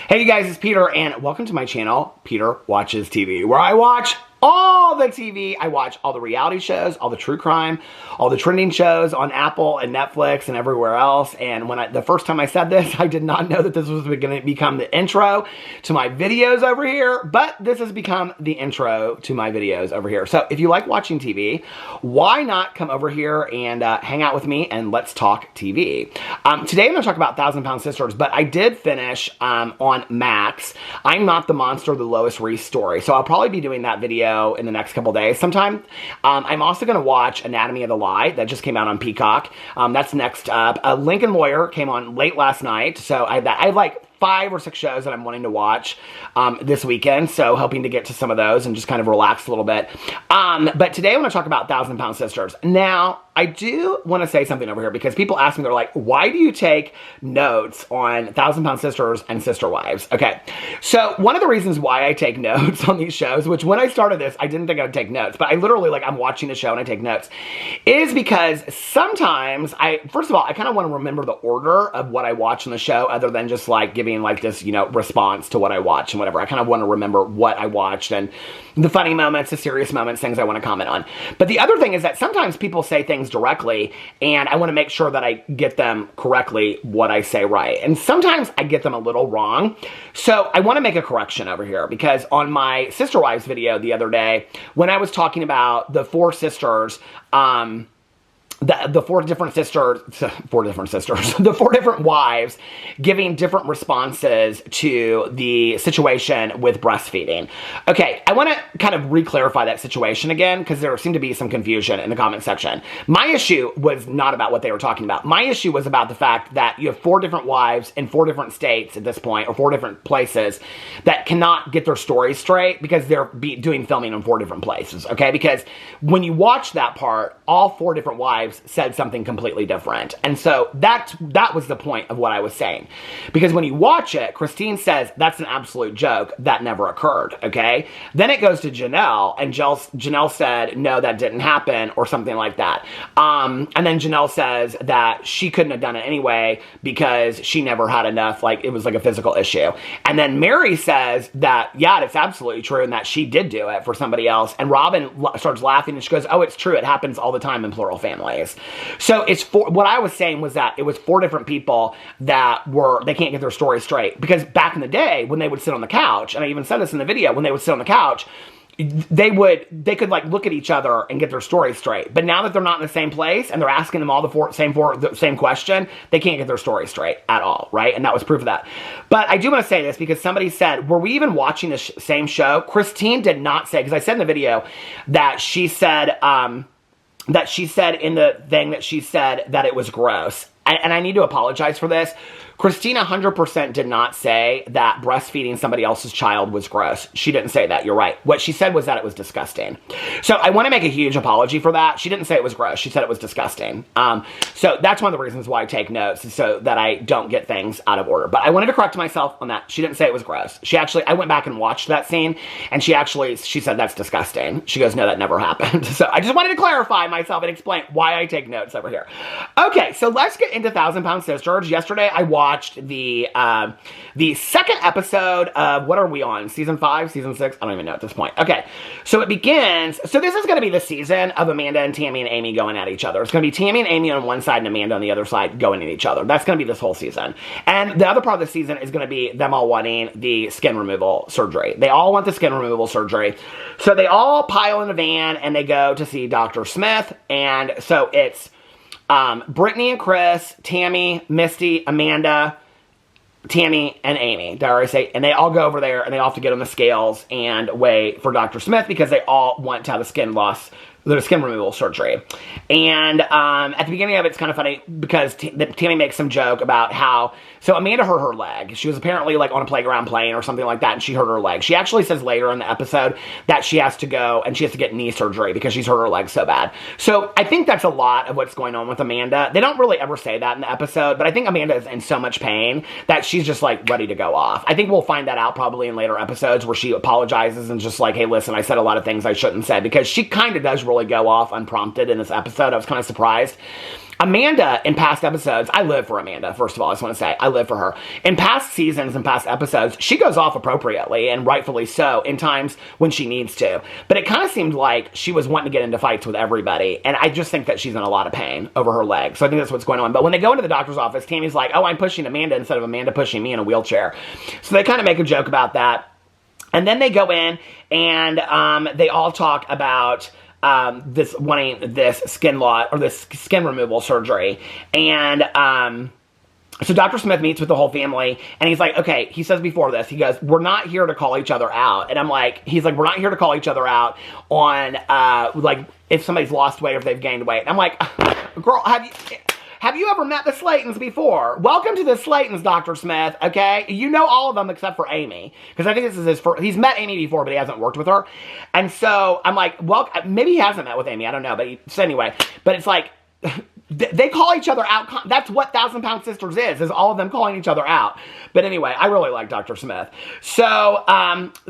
Hey you guys, it's Peter and welcome to my channel, Peter Watches TV, where I watch all the TV. I watch all the reality shows, all the true crime, all the trending shows on Apple and Netflix and everywhere else. And when the first time I said this, I did not know that this was going to become the intro to my videos over here, but this has become the intro to my videos over here. So if you like watching TV, why not come over here and hang out with me and let's talk TV. Today I'm going to talk about 1,000-Pound Sisters, but I did finish on Max. I'm Not the Monster, the Lois Reese story. So I'll probably be doing that video in the next couple days sometime. I'm also going to watch Anatomy of the Lie that just came out on Peacock. That's next up. Lincoln Lawyer came on late last night, so I have like 5 or 6 shows that I'm wanting to watch this weekend, so hoping to get to some of those and just kind of relax a little bit. But today I want to talk about 1,000-Pound Sisters. Now, I do want to say something over here because people ask me, they're like, why do you take notes on 1,000-Pound Sisters and Sister Wives? Okay, so one of the reasons why I take notes on these shows, which when I started this, I didn't think I would take notes, but I literally, like, I'm watching the show and I take notes, is because sometimes first of all, I kind of want to remember the order of what I watch on the show other than just, like, giving like this, you know, response to what I watch and whatever. I kind of want to remember what I watched and the funny moments, the serious moments, things I want to comment on. But the other thing is that sometimes people say things directly and I want to make sure that I get them correctly what I say right. And sometimes I get them a little wrong. So I want to make a correction over here because on my Sister Wives video the other day, when I was talking about the 4 sisters, the 4 different sisters, the 4 different wives giving different responses to the situation with breastfeeding. Okay, I want to kind of re-clarify that situation again because there seemed to be some confusion in the comment section. My issue was not about what they were talking about. My issue was about the fact that you have 4 different wives in 4 different states at this point, or 4 different places that cannot get their stories straight because they're doing filming in 4 different places, okay? Because when you watch that part, all 4 different wives said something completely different. And so that was the point of what I was saying. Because when you watch it, Christine says, that's an absolute joke. That never occurred, okay? Then it goes to Janelle, and Janelle said, no, that didn't happen, or something like that. And then Janelle says that she couldn't have done it anyway because she never had enough, like, it was like a physical issue. And then Mary says that, yeah, it's absolutely true, and that she did do it for somebody else. And Robin starts laughing, and she goes, oh, it's true, it happens all the time in plural families. So it's what I was saying was that it was 4 different people that they can't get their story straight. Because back in the day, when they would sit on the couch, and I even said this in the video, when they would sit on the couch, they could like look at each other and get their story straight. But now that they're not in the same place and they're asking them all the same question, they can't get their story straight at all, right? And that was proof of that. But I do want to say this because somebody said, were we even watching the same show? Christine did not say, because I said in the video that she said in the thing that she said that it was gross. And I need to apologize for this. Christina 100% did not say that breastfeeding somebody else's child was gross. She didn't say that. You're right. What she said was that it was disgusting. So I want to make a huge apology for that. She didn't say it was gross. She said it was disgusting. So that's one of the reasons why I take notes, so that I don't get things out of order. But I wanted to correct myself on that. She didn't say it was gross. I went back and watched that scene, and she said that's disgusting. She goes, no, that never happened. So I just wanted to clarify myself and explain why I take notes over here. Okay, so let's get into 1,000-Pound Sisters. Yesterday I watched the second episode of, what are we on? Season 5? Season 6? I don't even know at this point. Okay, so it begins, so this is going to be the season of Amanda and Tammy and Amy going at each other. It's going to be Tammy and Amy on one side and Amanda on the other side going at each other. That's going to be this whole season. And the other part of the season is going to be them all wanting the skin removal surgery. They all want the skin removal surgery. So they all pile in a van and they go to see Dr. Smith. And so it's Brittany and Chris, Tammy, Misty, Amanda, Tammy, and Amy. Did I already say? And they all go over there and they all have to get on the scales and weigh for Dr. Smith because they all want to have the skin removal surgery. And at the beginning of it, it's kind of funny because Tammy makes some joke about how, so Amanda hurt her leg. She was apparently like on a playground playing or something like that, and she hurt her leg. She actually says later in the episode that she has to go and she has to get knee surgery because she's hurt her leg so bad. So I think that's a lot of what's going on with Amanda. They don't really ever say that in the episode, but I think Amanda is in so much pain that she's just like ready to go off. I think we'll find that out probably in later episodes where she apologizes and just like, hey, listen, I said a lot of things I shouldn't say, because she kind of does really really go off unprompted in this episode. I was kind of surprised. Amanda, in past episodes, I live for Amanda, first of all, I just want to say, I live for her. In past seasons and past episodes, she goes off appropriately, and rightfully so, in times when she needs to. But it kind of seemed like she was wanting to get into fights with everybody, and I just think that she's in a lot of pain over her leg. So I think that's what's going on. But when they go into the doctor's office, Tammy's like, oh, I'm pushing Amanda instead of Amanda pushing me in a wheelchair. So they kind of make a joke about that. And then they go in, and they all talk about wanting this skin loss or this skin removal surgery. And so Dr. Smith meets with the whole family, and he's like, okay, he says before this, he goes, we're not here to call each other out. And I'm like, he's like, we're not here to call each other out on like if somebody's lost weight or if they've gained weight. And I'm like, girl, have you ever met the Slaytons before? Welcome to the Slaytons, Dr. Smith, okay? You know all of them except for Amy. Because I think this is his first... He's met Amy before, but he hasn't worked with her. And so, I'm like, well, maybe he hasn't met with Amy. I don't know. But so anyway. But it's like... They call each other out. That's what Thousand Pound Sisters is all of them calling each other out. But anyway, I really like Dr. Smith. So,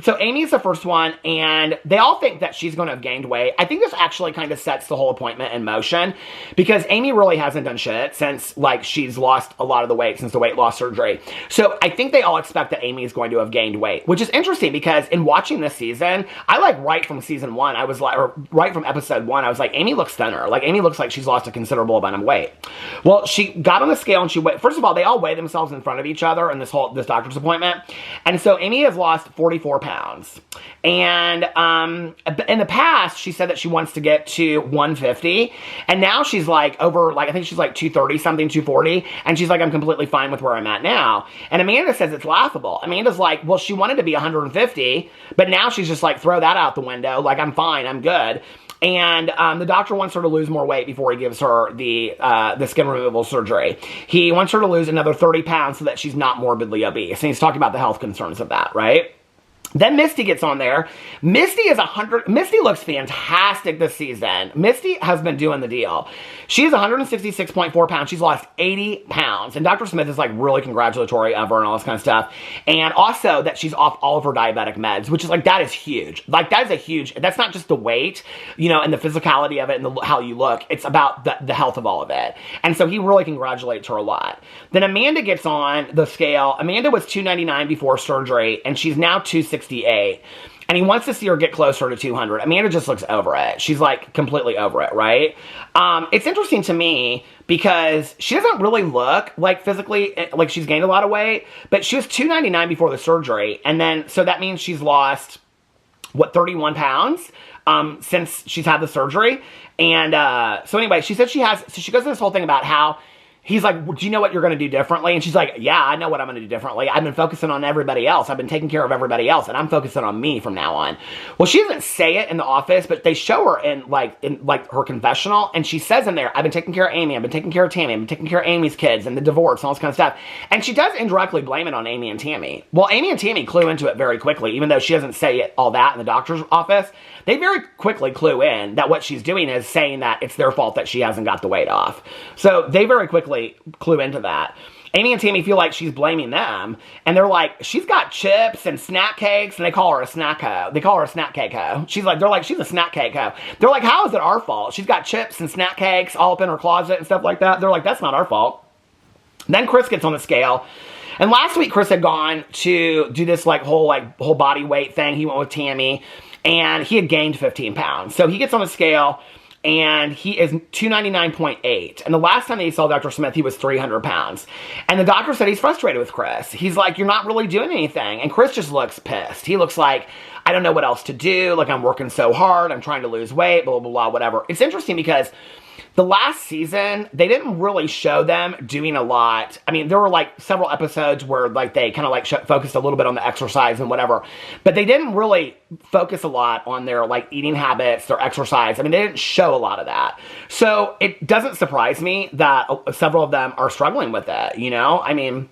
so Amy's the first one, and they all think that she's going to have gained weight. I think this actually kind of sets the whole appointment in motion, because Amy really hasn't done shit since, like, she's lost a lot of the weight since the weight loss surgery. So I think they all expect that Amy is going to have gained weight, which is interesting because in watching this season, I like right from season 1, I was like, or right from episode 1, I was like, Amy looks thinner. Like, Amy looks like she's lost a considerable amount of weight. Well, she got on the scale and she weighed, first of all, they all weigh themselves in front of each other in this doctor's appointment. And so Amy has lost 44 pounds. And in the past, she said that she wants to get to 150. And now she's like over, like, I think she's like 230 something, 240. And she's like, I'm completely fine with where I'm at now. And Amanda says it's laughable. Amanda's like, well, she wanted to be 150, but now she's just like, throw that out the window. Like, I'm fine, I'm good. And the doctor wants her to lose more weight before he gives her the skin removal surgery. He wants her to lose another 30 pounds so that she's not morbidly obese. And he's talking about the health concerns of that, right? Then Misty gets on there. Misty looks fantastic this season. Misty has been doing the deal. She is 166.4 pounds. She's lost 80 pounds. And Dr. Smith is like really congratulatory of her and all this kind of stuff. And also that she's off all of her diabetic meds, which is like, that is huge. Like, that is a huge, that's not just the weight, you know, and the physicality of it and how you look. It's about the health of all of it. And so he really congratulates her a lot. Then Amanda gets on the scale. Amanda was 299 before surgery, and she's now 268. And he wants to see her get closer to 200. Amanda just looks over it. She's like completely over it, right? It's interesting to me because she doesn't really look like physically, like she's gained a lot of weight, but she was 299 before the surgery. And then, so that means she's lost, what, 31 pounds since she's had the surgery. And so anyway, she said so she goes through this whole thing about how he's like, well, do you know what you're going to do differently? And she's like, yeah, I know what I'm going to do differently. I've been focusing on everybody else. I've been taking care of everybody else, and I'm focusing on me from now on. Well, she doesn't say it in the office, but they show her in her confessional, and she says in there, I've been taking care of Amy, I've been taking care of Tammy, I've been taking care of Amy's kids, and the divorce, and all this kind of stuff. And she does indirectly blame it on Amy and Tammy. Well, Amy and Tammy clue into it very quickly, even though she doesn't say it, all that in the doctor's office. They very quickly clue in that what she's doing is saying that it's their fault that she hasn't got the weight off. So they very quickly clue into that. Amy and Tammy feel like she's blaming them, and they're like, she's got chips and snack cakes, and they call her a snack hoe. They call her a snack cake hoe. They're like, she's a snack cake hoe. They're like, how is it our fault? She's got chips and snack cakes all up in her closet and stuff like that. They're like, that's not our fault. Then Chris gets on the scale. And last week, Chris had gone to do this whole body weight thing. He went with Tammy, and he had gained 15 pounds. So he gets on the scale, and he is 299.8. And the last time that he saw Dr. Smith, he was 300 pounds. And the doctor said he's frustrated with Chris. He's like, you're not really doing anything. And Chris just looks pissed. He looks like, I don't know what else to do. Like, I'm working so hard. I'm trying to lose weight, blah, blah, blah, whatever. It's interesting because the last season, they didn't really show them doing a lot. I mean, there were like several episodes where like they kind of like focused a little bit on the exercise and whatever, but they didn't really focus a lot on their like eating habits, their exercise. I mean, they didn't show a lot of that. So it doesn't surprise me that several of them are struggling with it, you know? I mean,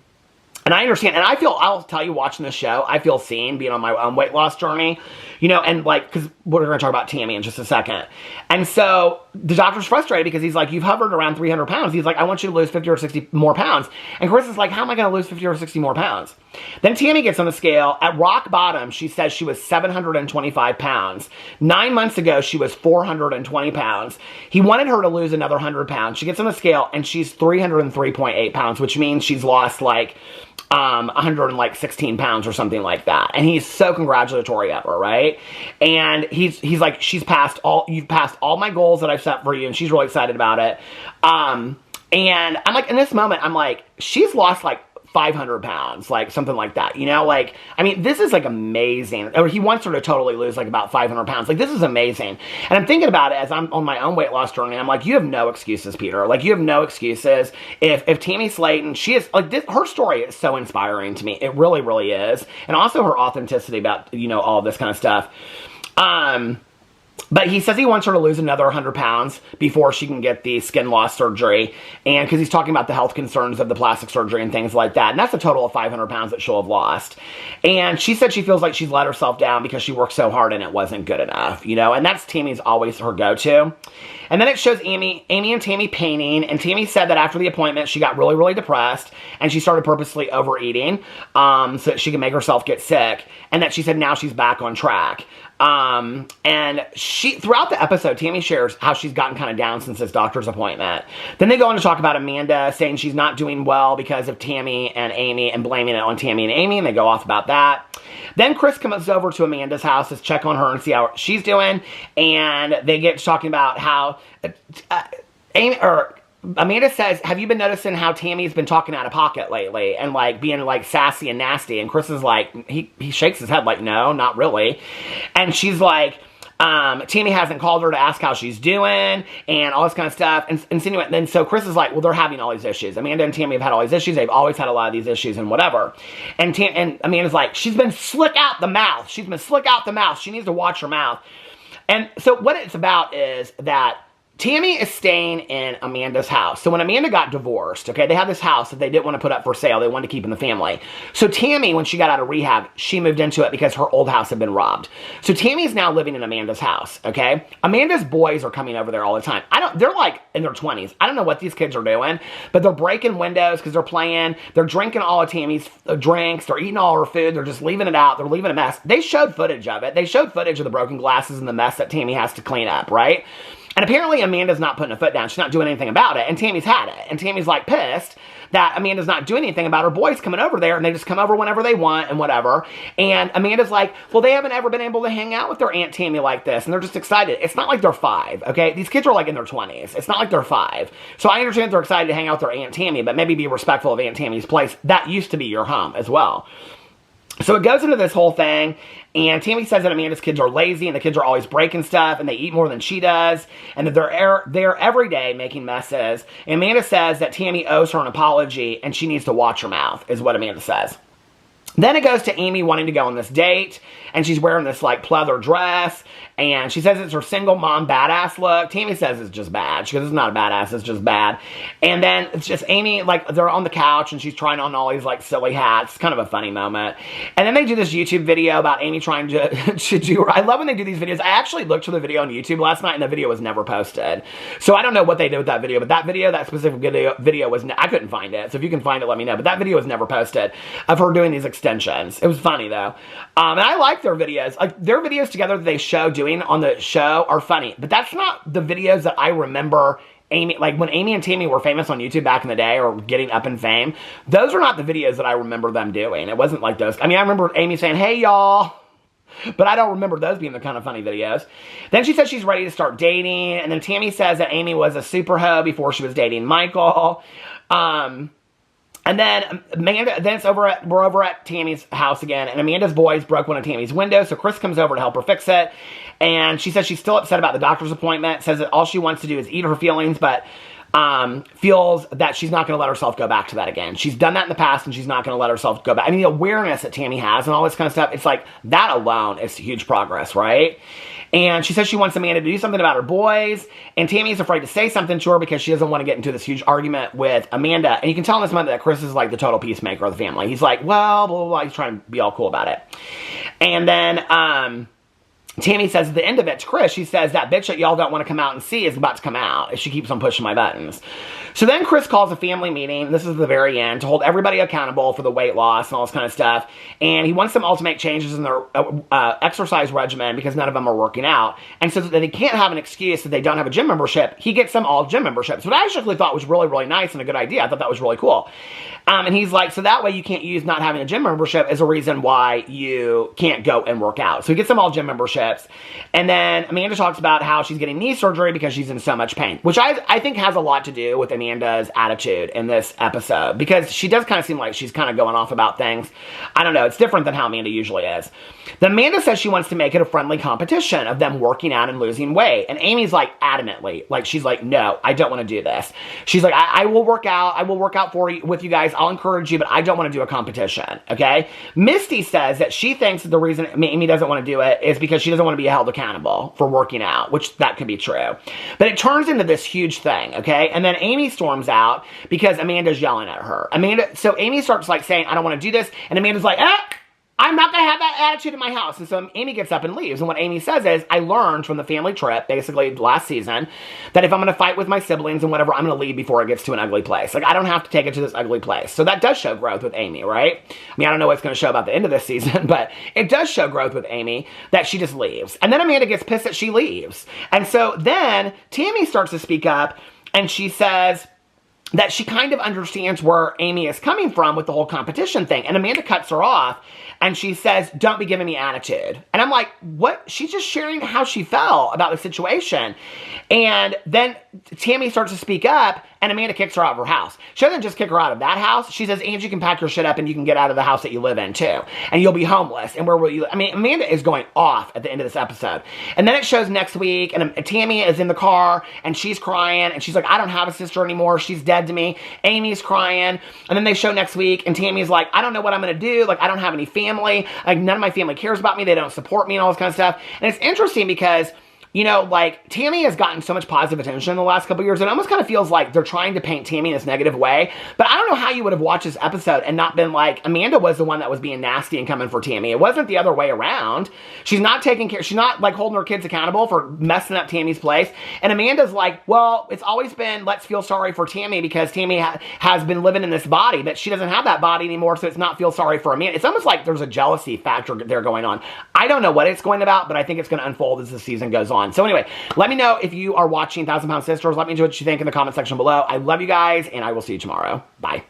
and I understand, and I'll tell you, watching this show, I feel seen being on my own weight loss journey, you know, and like, because we're going to talk about Tammy in just a second. And so the doctor's frustrated because he's like, you've hovered around 300 pounds. He's like, I want you to lose 50 or 60 more pounds. And Chris is like, how am I going to lose 50 or 60 more pounds? Then Tammy gets on the scale. At rock bottom, she says she was 725 pounds. 9 months ago, she was 420 pounds. He wanted her to lose another 100 pounds. She gets on the scale, and she's 303.8 pounds, which means she's lost like 116 pounds or something like that. And he's so congratulatory of her, right? And he's like, you've passed all my goals that I've set for you, and she's really excited about it. And I'm like, in this moment, I'm like, she's lost like 500 pounds, like something like that, you know, like, I mean, this is like amazing. Or he wants her to totally lose like about 500 pounds. Like, this is amazing. And I'm thinking about it as I'm on my own weight loss journey. I'm like, you have no excuses, Peter. Like, you have no excuses. If Tammy Slayton, she is like this, her story is so inspiring to me. It really, really is. And also her authenticity about, you know, all this kind of stuff. But he says he wants her to lose another 100 pounds before she can get the skin loss surgery. And because he's talking about the health concerns of the plastic surgery and things like that. And that's a total of 500 pounds that she'll have lost. And she said she feels like she's let herself down because she worked so hard and it wasn't good enough, you know. And that's Tammy's always her go-to. And then it shows Amy and Tammy painting. And Tammy said that after the appointment, she got really, really depressed. And she started purposely overeating so that she could make herself get sick. And that she said now she's back on track. And she, throughout the episode, Tammy shares how she's gotten kind of down since this doctor's appointment. Then they go on to talk about Amanda saying she's not doing well because of Tammy and Amy and blaming it on Tammy and Amy, and they go off about that. Then Chris comes over to Amanda's house to check on her and see how she's doing, and they get to talking about how Amanda says, have you been noticing how Tammy's been talking out of pocket lately and like being like sassy and nasty? And Chris is like, he shakes his head like, no, not really. And she's like, Tammy hasn't called her to ask how she's doing and all this kind of stuff. And insinuate. Then so Chris is like, well, they're having all these issues. Amanda and Tammy have had all these issues. They've always had a lot of these issues and whatever. And Amanda's like, she's been slick out the mouth. She's been slick out the mouth. She needs to watch her mouth. And so what it's about is that Tammy is staying in Amanda's house. So when Amanda got divorced, okay, they had this house that they didn't want to put up for sale. They wanted to keep in the family. So Tammy, when she got out of rehab, she moved into it because her old house had been robbed. So Tammy's now living in Amanda's house, okay? Amanda's boys are coming over there all the time. They're like in their 20s. I don't know what these kids are doing, but they're breaking windows because they're playing. They're drinking all of Tammy's drinks. They're eating all her food. They're just leaving it out. They're leaving a mess. They showed footage of it. They showed footage of the broken glasses and the mess that Tammy has to clean up, right? And apparently Amanda's not putting a foot down. She's not doing anything about it. And Tammy's had it. And Tammy's like pissed that Amanda's not doing anything about her boys coming over there. And they just come over whenever they want and whatever. And Amanda's like, well, they haven't ever been able to hang out with their Aunt Tammy like this. And they're just excited. It's not like they're 5, okay? These kids are like in their 20s. It's not like they're 5. So I understand they're excited to hang out with their Aunt Tammy, but maybe be respectful of Aunt Tammy's place. That used to be your home as well. So it goes into this whole thing, and Tammy says that Amanda's kids are lazy, and the kids are always breaking stuff, and they eat more than she does, and that they're every day making messes. And Amanda says that Tammy owes her an apology, and she needs to watch her mouth, is what Amanda says. Then it goes to Amy wanting to go on this date, and she's wearing this, like, pleather dress, and she says it's her single mom badass look. Tammy says it's just bad. She goes, it's not a badass, it's just bad. And then it's just Amy, like, they're on the couch, and she's trying on all these, like, silly hats. It's kind of a funny moment. And then they do this YouTube video about Amy trying to do, I love when they do these videos. I actually looked for the video on YouTube last night, and the video was never posted. So I don't know what they did with that video, but that video, that specific video was, I couldn't find it. So if you can find it, let me know. But that video was never posted of her doing these extensions. It was funny though. And I like their videos. Like their videos together that they show doing on the show are funny. But that's not the videos that I remember Amy, like when Amy and Tammy were famous on YouTube back in the day or getting up in fame. Those are not the videos that I remember them doing. It wasn't like those. I mean, I remember Amy saying, hey y'all. But I don't remember those being the kind of funny videos. Then she says she's ready to start dating. And then Tammy says that Amy was a super hoe before she was dating Michael. And then Amanda, we're over at Tammy's house again, and Amanda's boys broke one of Tammy's windows, so Chris comes over to help her fix it. And she says she's still upset about the doctor's appointment, says that all she wants to do is eat her feelings, but feels that she's not going to let herself go back to that again. She's done that in the past, and she's not going to let herself go back. I mean, the awareness that Tammy has and all this kind of stuff, it's like, that alone is huge progress, right? And she says she wants Amanda to do something about her boys, and Tammy's afraid to say something to her because she doesn't want to get into this huge argument with Amanda. And you can tell in this moment that Chris is like the total peacemaker of the family. He's like, well, blah, blah, blah. He's trying to be all cool about it. And then, Tammy says at the end of it to Chris, she says, that bitch that y'all don't want to come out and see is about to come out if she keeps on pushing my buttons. So then Chris calls a family meeting, this is the very end, to hold everybody accountable for the weight loss and all this kind of stuff. And he wants them all to make changes in their exercise regimen because none of them are working out. And so that they can't have an excuse that they don't have a gym membership, he gets them all gym memberships, which I actually thought was really, really nice and a good idea. I thought that was really cool. And he's like, so that way you can't use not having a gym membership as a reason why you can't go and work out. So he gets them all gym memberships. And then Amanda talks about how she's getting knee surgery because she's in so much pain, which I think has a lot to do with Amanda's attitude in this episode, because she does kind of seem like she's kind of going off about things. I don't know. It's different than how Amanda usually is. Then Amanda says she wants to make it a friendly competition of them working out and losing weight. And Amy's like adamantly, like she's like, no, I don't want to do this. She's like, I will work out. I will work out with you guys. I'll encourage you, but I don't want to do a competition. Okay. Misty says that she thinks that the reason Amy doesn't want to do it is because she doesn't want to be held accountable for working out, which that could be true. But it turns into this huge thing. Okay. And then Amy storms out because Amanda's yelling at her. So Amy starts like saying, I don't want to do this. And Amanda's like, I'm not going to have that attitude in my house. And so Amy gets up and leaves. And what Amy says is, I learned from the family trip, basically last season, that if I'm going to fight with my siblings and whatever, I'm going to leave before it gets to an ugly place. Like, I don't have to take it to this ugly place. So that does show growth with Amy, right? I mean, I don't know what's going to show about the end of this season, but it does show growth with Amy that she just leaves. And then Amanda gets pissed that she leaves. And so then Tammy starts to speak up, and she says that she kind of understands where Amy is coming from with the whole competition thing. And Amanda cuts her off, and she says, don't be giving me attitude. And I'm like, what? She's just sharing how she felt about the situation. And then Tammy starts to speak up, and Amanda kicks her out of her house. She doesn't just kick her out of that house. She says, Angie, you can pack your shit up and you can get out of the house that you live in too. And you'll be homeless. And where will you? I mean, Amanda is going off at the end of this episode. And then it shows next week, and Tammy is in the car, and she's crying, and she's like, I don't have a sister anymore. She's dead to me. Amy's crying. And then they show next week, and Tammy's like, I don't know what I'm going to do. Like, I don't have any family. Like, none of my family cares about me. They don't support me and all this kind of stuff. And it's interesting because, you know, like, Tammy has gotten so much positive attention in the last couple years, it almost kind of feels like they're trying to paint Tammy in this negative way. But I don't know how you would have watched this episode and not been like, Amanda was the one that was being nasty and coming for Tammy. It wasn't the other way around. She's not taking care, she's not, like, holding her kids accountable for messing up Tammy's place. And Amanda's like, well, it's always been, let's feel sorry for Tammy because Tammy has been living in this body, but she doesn't have that body anymore, so it's not feel sorry for Amanda. It's almost like there's a jealousy factor there going on. I don't know what it's going about, but I think it's going to unfold as the season goes on. So anyway, let me know if you are watching 1,000 Pound Sisters. Let me know what you think in the comment section below. I love you guys, and I will see you tomorrow. Bye.